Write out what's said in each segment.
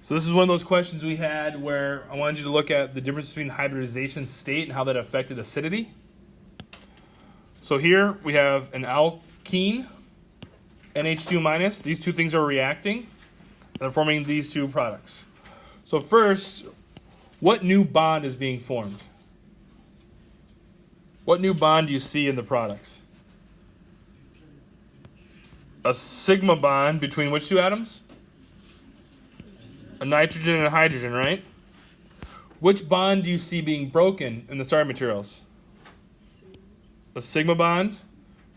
So this is one of those questions we had where I wanted you to look at the difference between hybridization state and how that affected acidity. So here we have an alkene, NH2 minus. These two things are reacting. They're forming these two products. So first, what new bond is being formed? What new bond do you see in the products? A sigma bond between which two atoms? A nitrogen and a hydrogen, right? Which bond do you see being broken in the starting materials? A sigma bond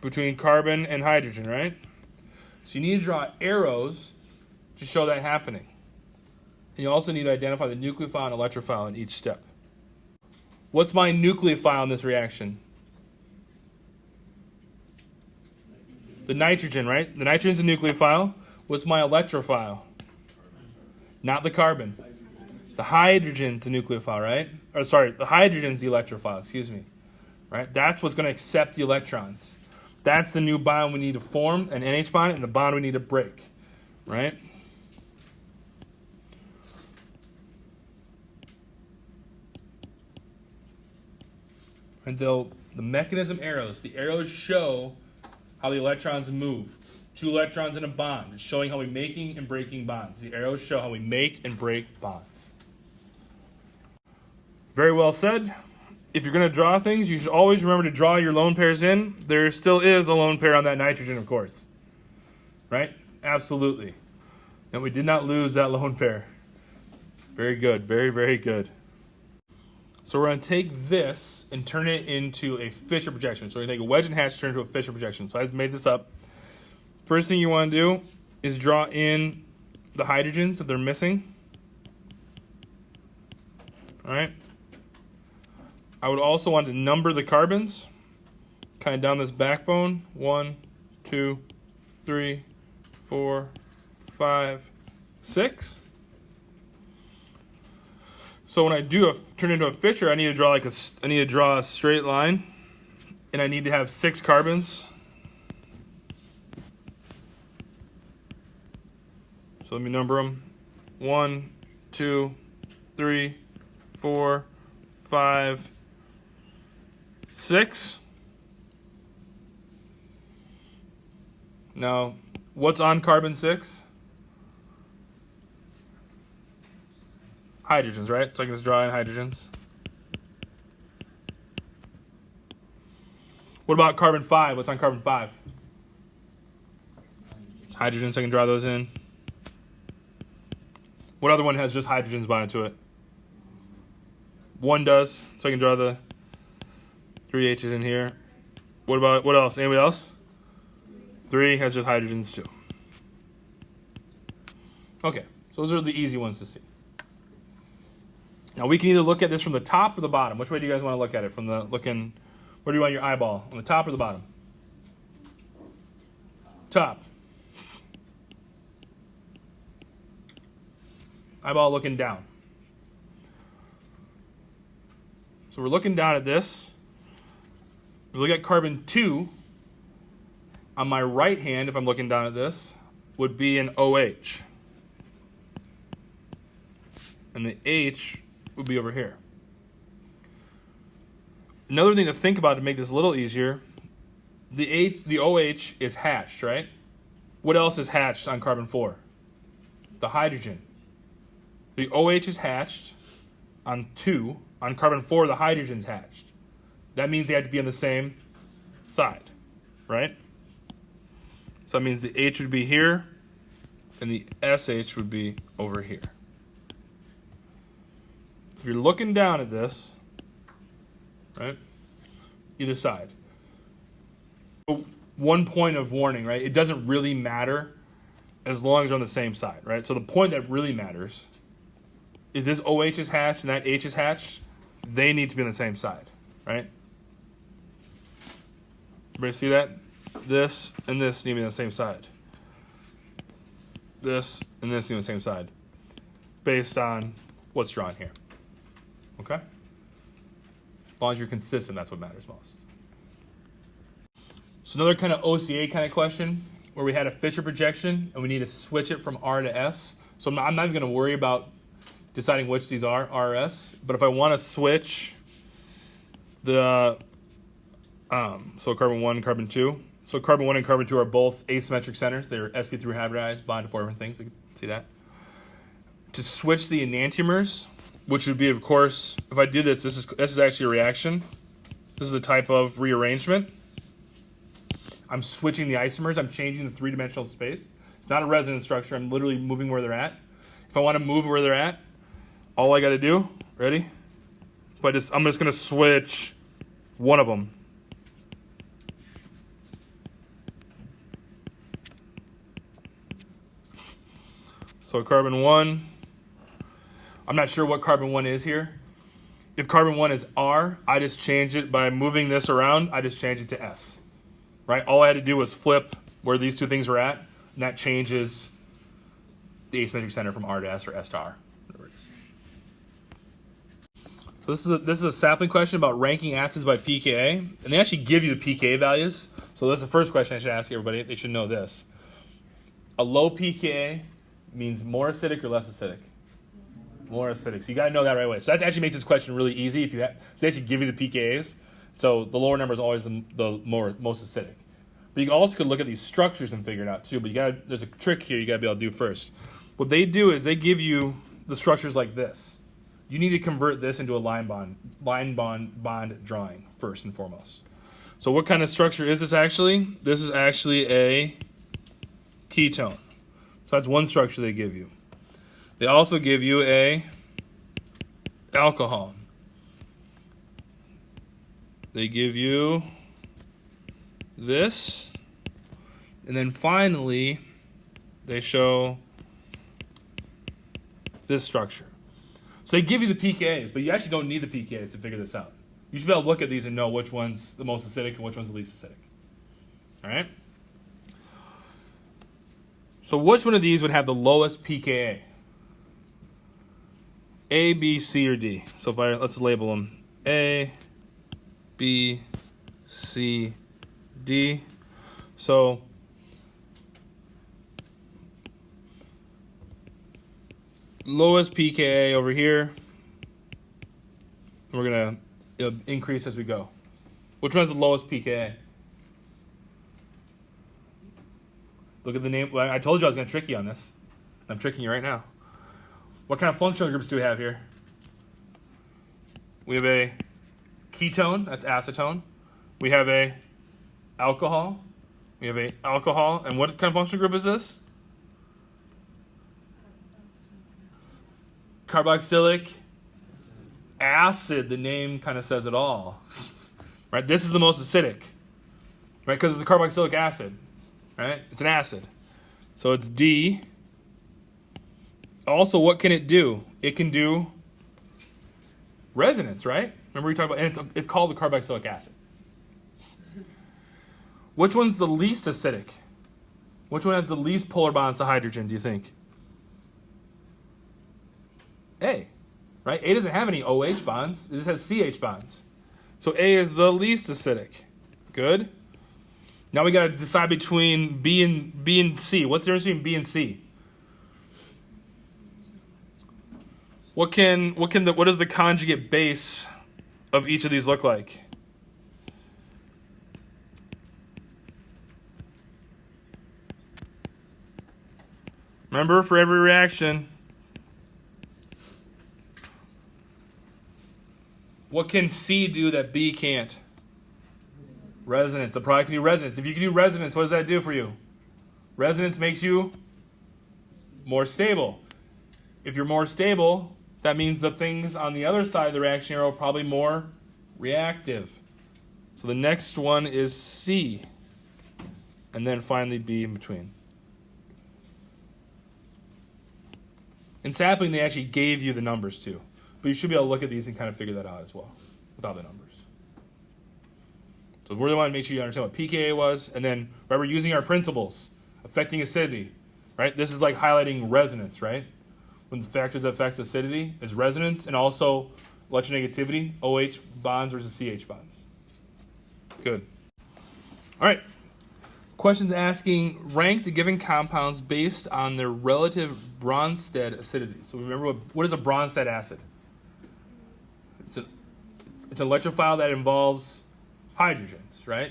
between carbon and hydrogen, right? So you need to draw arrows to show that happening. And you also need to identify the nucleophile and electrophile in each step. What's my nucleophile in this reaction? The nitrogen, right? The nitrogen's a nucleophile. What's my electrophile? Not the carbon. The hydrogen's the nucleophile, right? Or sorry, the hydrogen's the electrophile, excuse me. Right? That's what's going to accept the electrons. That's the new bond we need to form, an NH bond, and the bond we need to break. Right? And the mechanism arrows, the arrows show how the electrons move. Two electrons in a bond. It's showing how we're making and breaking bonds. The arrows show how we make and break bonds. Very well said. If you're going to draw things, you should always remember to draw your lone pairs in. There still is a lone pair on that nitrogen, of course. Right? Absolutely. And we did not lose that lone pair. Very good. Very, very good. So we're going to take this and turn it into a Fischer projection. So we're going to take a wedge and hatch, turn it into a Fischer projection. So I just made this up. First thing you want to do is draw in the hydrogens if they're missing. All right. I would also want to number the carbons, kind of down this backbone. 1, 2, 3, 4, 5, 6. So when I do turn into a Fischer, I need to draw a straight line, and I need to have 6 carbons. So let me number them. 1, 2, 3, 4, 5, 6. Now, what's on carbon 6? Hydrogens, right? So I can just draw in hydrogens. What about carbon 5? What's on carbon 5? Hydrogens, so I can draw those in. What other one has just hydrogens bound to it? 1 does, so I can draw the 3 H's in here. What else? Anybody else? 3 has just hydrogens too. Okay, so those are the easy ones to see. Now we can either look at this from the top or the bottom. Which way do you guys want to look at it? From the where do you want your eyeball? On the top or the bottom? Top. Eyeball looking down. So we're looking down at this. We look at carbon 2. On my right hand, if I'm looking down at this, would be an OH. And the H would be over here. Another thing to think about to make this a little easier, the OH is hatched, right? What else is hatched on carbon 4? The hydrogen. The OH is hatched on 2. On carbon 4, the hydrogen's hatched. That means they have to be on the same side, right? So that means the H would be here, and the SH would be over here. If you're looking down at this, right, either side. One point of warning, right? It doesn't really matter as long as you're on the same side, right? So the point that really matters, if this OH is hatched and that H is hatched, they need to be on the same side, right? Everybody see that? This and this need to be on the same side. This and this need to be on the same side based on what's drawn here. Okay? As long as you're consistent, that's what matters most. So another kind of OCA kind of question where we had a Fischer projection and we need to switch it from R to S So I'm not even going to worry about deciding which these are, RS. But if I want to switch the, so carbon 1 and carbon 2. So carbon 1 and carbon 2 are both asymmetric centers. They're sp3 hybridized, bond to four different things. We can see that. To switch the enantiomers, which would be, of course, if I do this, this is actually a reaction. This is a type of rearrangement. I'm switching the isomers. I'm changing the three-dimensional space. It's not a resonance structure. I'm literally moving where they're at. If I want to move where they're at, all I got to do, ready? I'm just going to switch one of them. So carbon 1, I'm not sure what carbon 1 is here. If carbon 1 is R, I just change it by moving this around. I just change it to S, right? All I had to do was flip where these two things were at, and that changes the asymmetric center from R to S or S to R, whatever it is. So this is a sampling question about ranking acids by pKa, and they actually give you the pKa values. So that's the first question I should ask everybody. They should know this. A low pKa means more acidic or less acidic? More acidic. So you got to know that right away. So that actually makes this question really easy. If you have, so they actually give you the pKa's. So the lower number is always the most acidic. But you also could look at these structures and figure it out too. But there's a trick here you got to be able to do first. What they do is they give you the structures like this. You need to convert this into a line bond drawing first and foremost. So what kind of structure is this actually? This is actually a ketone. So that's one structure they give you. They also give you a alcohol. They give you this. And then finally, they show this structure. So they give you the pKa's, but you actually don't need the pKa's to figure this out. You should be able to look at these and know which one's the most acidic and which one's the least acidic. All right? So which one of these would have the lowest pKa? A, B, C, or D? So let's label them A, B, C, D. So lowest pKa over here. We're going to increase as we go. Which one has the lowest pKa? Look at the name. Well, I told you I was going to trick you on this. I'm tricking you right now. What kind of functional groups do we have here? We have a ketone, that's acetone. We have a alcohol. We have a alcohol. And what kind of functional group is this? Carboxylic acid. The name kind of says it all. Right? This is the most acidic. Right? Because it's a carboxylic acid. Right? It's an acid. So it's D. Also, what can it do? It can do resonance, right? Remember we talked about, and it's called the carboxylic acid. Which one's the least acidic? Which one has the least polar bonds to hydrogen, do you think? A, right? A doesn't have any OH bonds. It just has CH bonds. So A is the least acidic. Good. Now we got to decide between B and C. What's the difference between B and C? What does the conjugate base of each of these look like? Remember, for every reaction, what can C do that B can't? Resonance. The product can do resonance. If you can do resonance, what does that do for you? Resonance makes you more stable. If you're more stable, that means the things on the other side of the reaction arrow are probably more reactive. So the next one is C. And then finally B in between. In sampling, they actually gave you the numbers too. But you should be able to look at these and kind of figure that out as well without the numbers. So we really want to make sure you understand what pKa was. And then remember, using our principles, affecting acidity, right? This is like highlighting resonance, right? When the factors that affects acidity is resonance and also electronegativity, OH bonds versus CH bonds. Good. All right. Questions asking, rank the given compounds based on their relative Bronsted acidity. So remember, what is a Bronsted acid? It's an electrophile that involves hydrogens, right?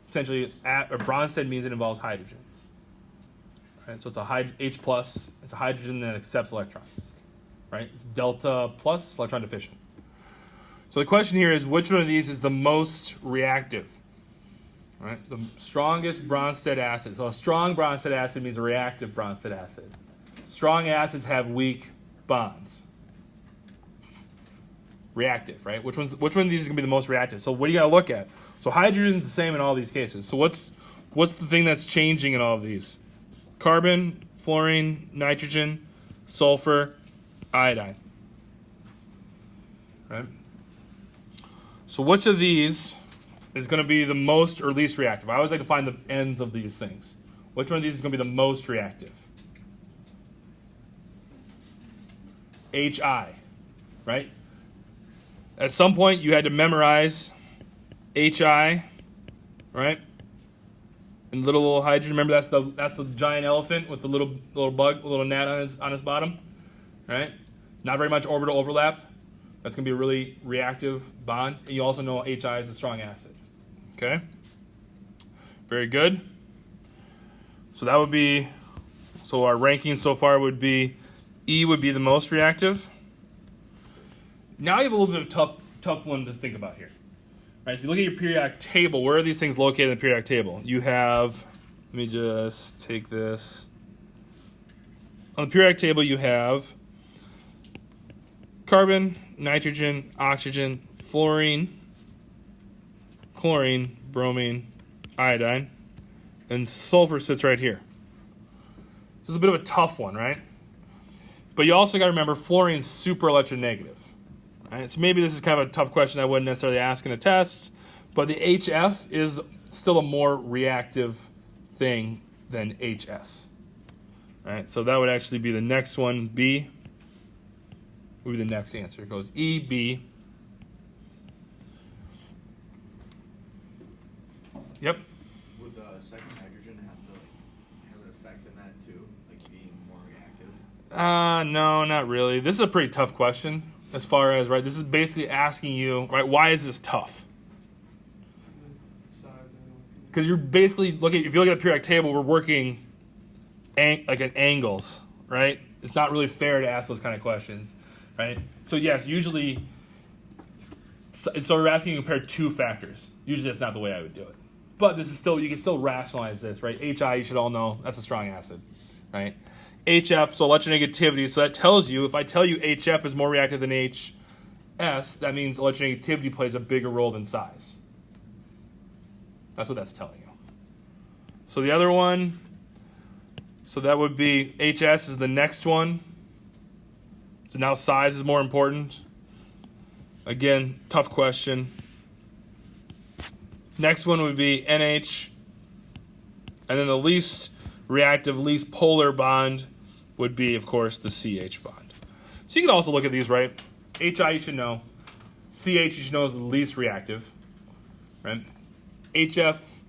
Essentially, Bronsted means it involves hydrogens. Right? So it's a H plus. It's a hydrogen that accepts electrons. Right? It's delta plus electron deficient. So the question here is, which one of these is the most reactive? Right? The strongest Bronsted acid. So a strong Bronsted acid means a reactive Bronsted acid. Strong acids have weak bonds. Reactive, right? Which one of these is going to be the most reactive? So what do you got to look at? So hydrogen is the same in all these cases. So what's the thing that's changing in all of these? Carbon, fluorine, nitrogen, sulfur, iodine. Right? So which of these is going to be the most or least reactive? I always like to find the ends of these things. Which one of these is going to be the most reactive? HI, right? At some point you had to memorize HI, right? And little hydrogen. Remember that's the giant elephant with the little bug, little gnat on his bottom, right? Not very much orbital overlap. That's going to be a really reactive bond. And you also know HI is a strong acid. Okay? Very good. So that would be, so our ranking so far would be E would be the most reactive. Now you have a little bit of tough one to think about here. Right, if you look at your periodic table, where are these things located in the periodic table? You have, let me just take this. On the periodic table you have carbon, nitrogen, oxygen, fluorine, chlorine, bromine, iodine, and sulfur sits right here. This is a bit of a tough one, right? But you also got to remember fluorine's super electronegative. Right? So maybe this is kind of a tough question I wouldn't necessarily ask in a test, but the HF is still a more reactive thing than HS. Right? So that would actually be the next one, B. Would be the next answer. It goes E, B. Yep. Would the second hydrogen have to have an effect in that too, like being more reactive? No, not really. This is a pretty tough question as far as, right, this is basically asking you, right, why is this tough? Because you're basically looking, if you look at the periodic table, we're working like at angles, right? It's not really fair to ask those kind of questions, right? So yes, usually, so we're asking you to compare two factors. Usually that's not the way I would do it. But this is still, you can still rationalize this, right? HI, you should all know, that's a strong acid, right? HF, so electronegativity, so that tells you, if I tell you HF is more reactive than HS, that means electronegativity plays a bigger role than size. That's what that's telling you. So the other one, so that would be HS is the next one. So now size is more important. Again, tough question. Next one would be NH. And then the least reactive, least polar bond would be, of course, the CH bond. So you can also look at these, right? HI you should know. CH you should know is the least reactive, right? HF,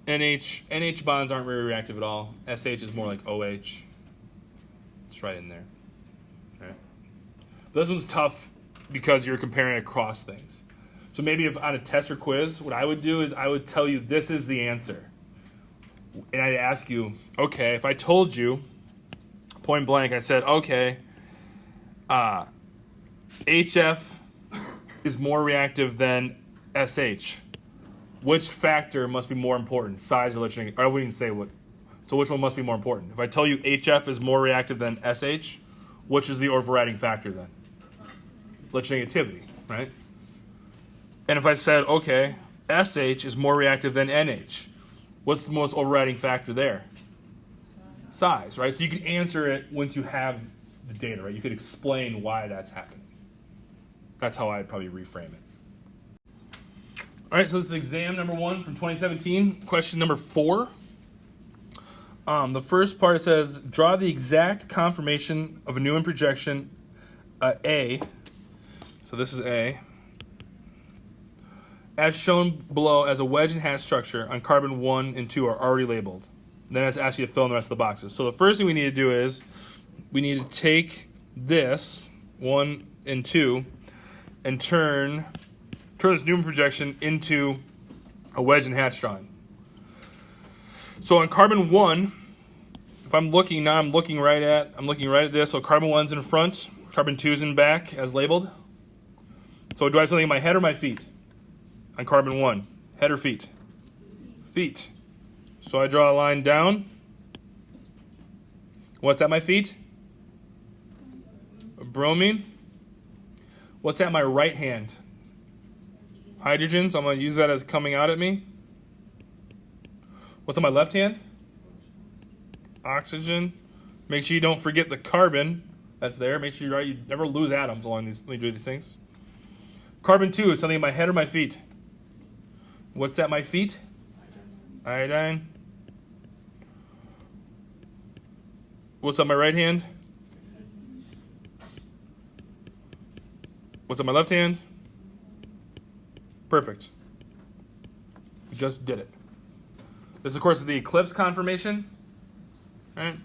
NH bonds aren't very reactive at all. SH is more like OH. It's right in there. Right? But this one's tough because you're comparing across things. So maybe if on a test or quiz, what I would do is I would tell you this is the answer. And I'd ask you, okay, if I told you, point blank, I said, okay, HF is more reactive than SH. Which factor must be more important, size or electronegativity? Or I wouldn't even say what. So which one must be more important? If I tell you HF is more reactive than SH, which is the overriding factor then? Electronegativity, right? And if I said, okay, SH is more reactive than NH, what's the most overriding factor there? Size, right? So you can answer it once you have the data, right? You could explain why that's happening. That's how I'd probably reframe it. All right, so this is exam number 1 from 2017. Question number 4. The first part says, draw the exact conformation of a Newmann projection A. So this is A. As shown below as a wedge and hatched structure on carbon 1 and 2 are already labeled. Then it's ask you to fill in the rest of the boxes. So the first thing we need to do is we need to take this 1 and 2 and turn this Newmann projection into a wedge and hatch drawing. So on carbon 1, if I'm looking now, I'm looking right at this. So carbon 1's in front, carbon 2's in back as labeled. So do I have something in my head or my feet? On carbon 1, head or feet? Feet. So I draw a line down. What's at my feet? A bromine. What's at my right hand? Hydrogen, so I'm going to use that as coming out at me. What's on my left hand? Oxygen. Make sure you don't forget the carbon that's there. Make sure you never lose atoms along these when you do these things. Carbon 2 is something in my head or my feet? What's at my feet? Iodine. What's on my right hand? What's on my left hand? Perfect. We just did it. This, of course, is the Eclipse Conformation. All right.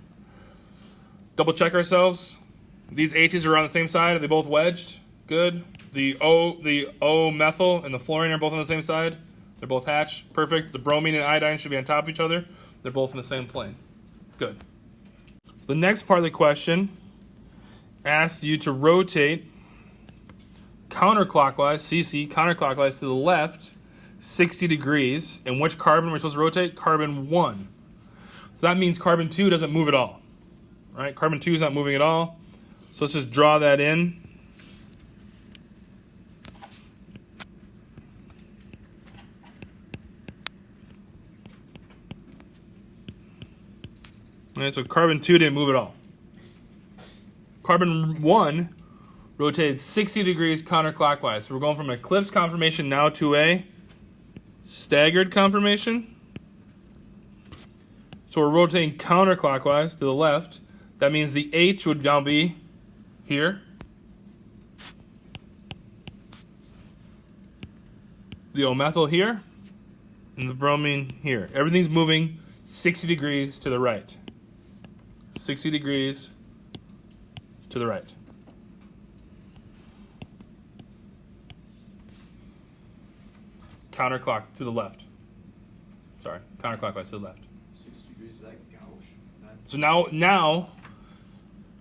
Double check ourselves. These H's are on the same side. Are they both wedged? Good. The O methyl and the fluorine are both on the same side. They're both hatched. Perfect. The bromine and iodine should be on top of each other. They're both in the same plane. Good. So the next part of the question asks you to rotate counterclockwise, CC, counterclockwise to the left, 60 degrees. And which carbon we're supposed to rotate? Carbon 1. So that means carbon 2 doesn't move at all. Right? Carbon 2 is not moving at all. So let's just draw that in. All right, so carbon 2 didn't move at all. Carbon 1 rotated 60 degrees counterclockwise. So we're going from an eclipse conformation now to a staggered conformation. So we're rotating counterclockwise to the left. That means the H would now be here. The O-methyl here. And the bromine here. Everything's moving 60 degrees to the right. 60 degrees to the right. Counterclock to the left. Sorry, counterclockwise to the left. 60 degrees, is that gauche? So now,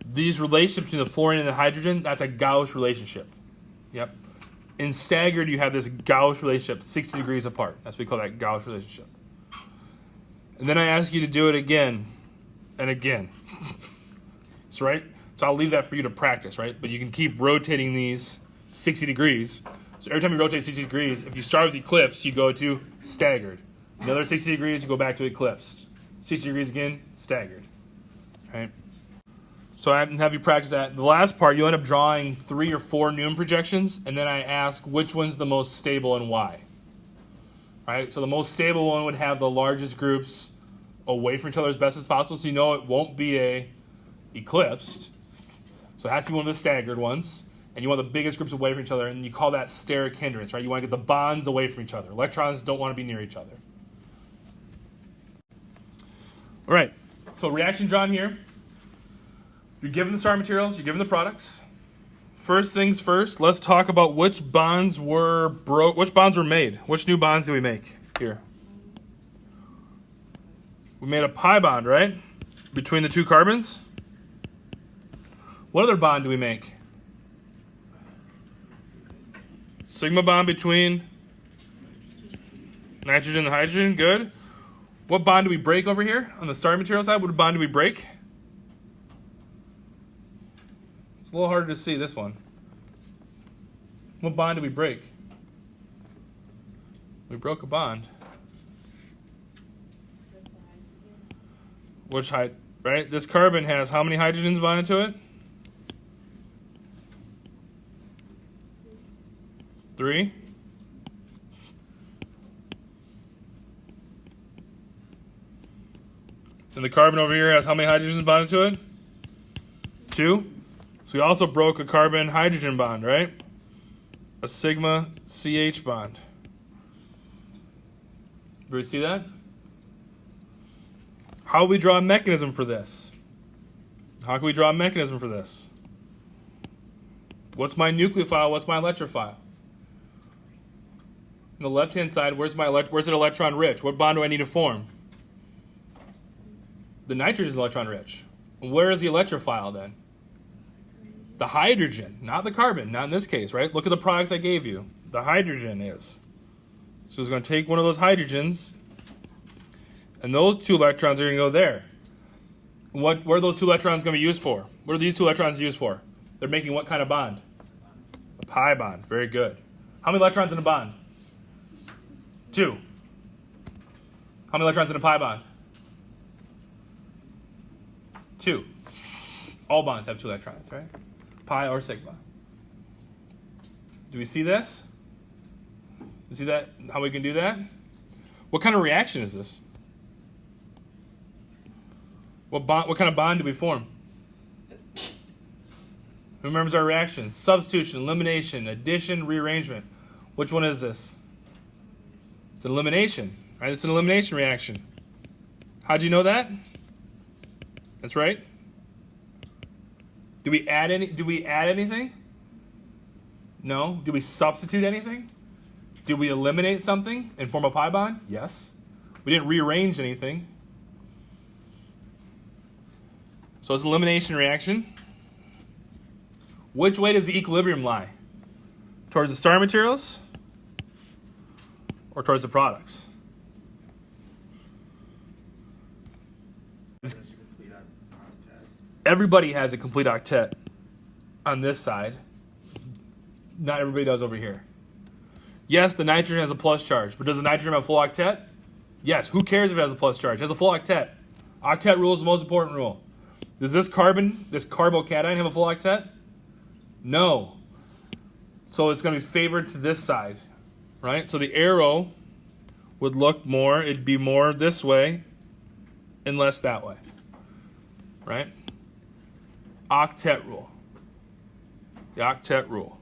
these relationships between the fluorine and the hydrogen, that's a gauche relationship. Yep. In staggered, you have this gauche relationship, 60 degrees apart. That's what we call that gauche relationship. And then I ask you to do it again and again. That's right. So I'll leave that for you to practice, right? But you can keep rotating these 60 degrees. So every time you rotate 60 degrees, if you start with eclipse, you go to staggered. Another 60 degrees, you go back to eclipse. 60 degrees again, staggered. Right? So I have you practice that. The last part, you end up drawing 3 or 4 Newmann projections, and then I ask which one's the most stable and why. All right? So the most stable one would have the largest groups away from each other as best as possible, so you know it won't be a eclipsed. So it has to be one of the staggered ones, and you want the biggest groups away from each other, and you call that steric hindrance, right? You want to get the bonds away from each other. Electrons don't want to be near each other. All right, so reaction drawn here. You're given the starting materials, you're given the products. First things first, let's talk about which bonds were made. Which new bonds did we make here? We made a pi bond, right? Between the 2 carbons. What other bond do we make? Sigma bond between nitrogen and hydrogen, good. What bond do we break over here on the starting material side? What bond do we break? It's a little harder to see this one. What bond did we break? We broke a bond. Which height, right? This carbon has how many hydrogens bonded to it? 3. And the carbon over here has how many hydrogens bonded to it? 2. So we also broke a carbon-hydrogen bond, right? A sigma CH bond. Everybody see that? How do we draw a mechanism for this? How can we draw a mechanism for this? What's my nucleophile? What's my electrophile? On the left-hand side, where's it electron rich? What bond do I need to form? The nitrogen is electron rich. Where is the electrophile then? The hydrogen, not the carbon, not in this case, right? Look at the products I gave you. The hydrogen is. So it's going to take one of those hydrogens, and those 2 electrons are going to go there. What are those 2 electrons going to be used for? What are these 2 electrons used for? They're making what kind of bond? A pi bond. Very good. How many electrons in a bond? 2. How many electrons in a pi bond? 2. All bonds have 2 electrons, right? Pi or sigma. Do we see this? You see that? How we can do that? What kind of reaction is this? What kind of bond do we form? Who remembers our reactions? Substitution, elimination, addition, rearrangement. Which one is this? It's an elimination. Right? It's an elimination reaction. How'd you know that? That's right. Do we add anything? No. Do we substitute anything? Did we eliminate something and form a pi bond? Yes. We didn't rearrange anything. So it's an elimination reaction. Which way does the equilibrium lie? Towards the starting materials or towards the products? Everybody has a complete octet on this side. Not everybody does over here. Yes, the nitrogen has a plus charge, but does the nitrogen have a full octet? Yes. Who cares if it has a plus charge? It has a full octet. Octet rule is the most important rule. Does this carbon, this carbocation, have a full octet? No. So it's going to be favored to this side, right? So the arrow would look more, it'd be more this way and less that way, right? Octet rule. The octet rule.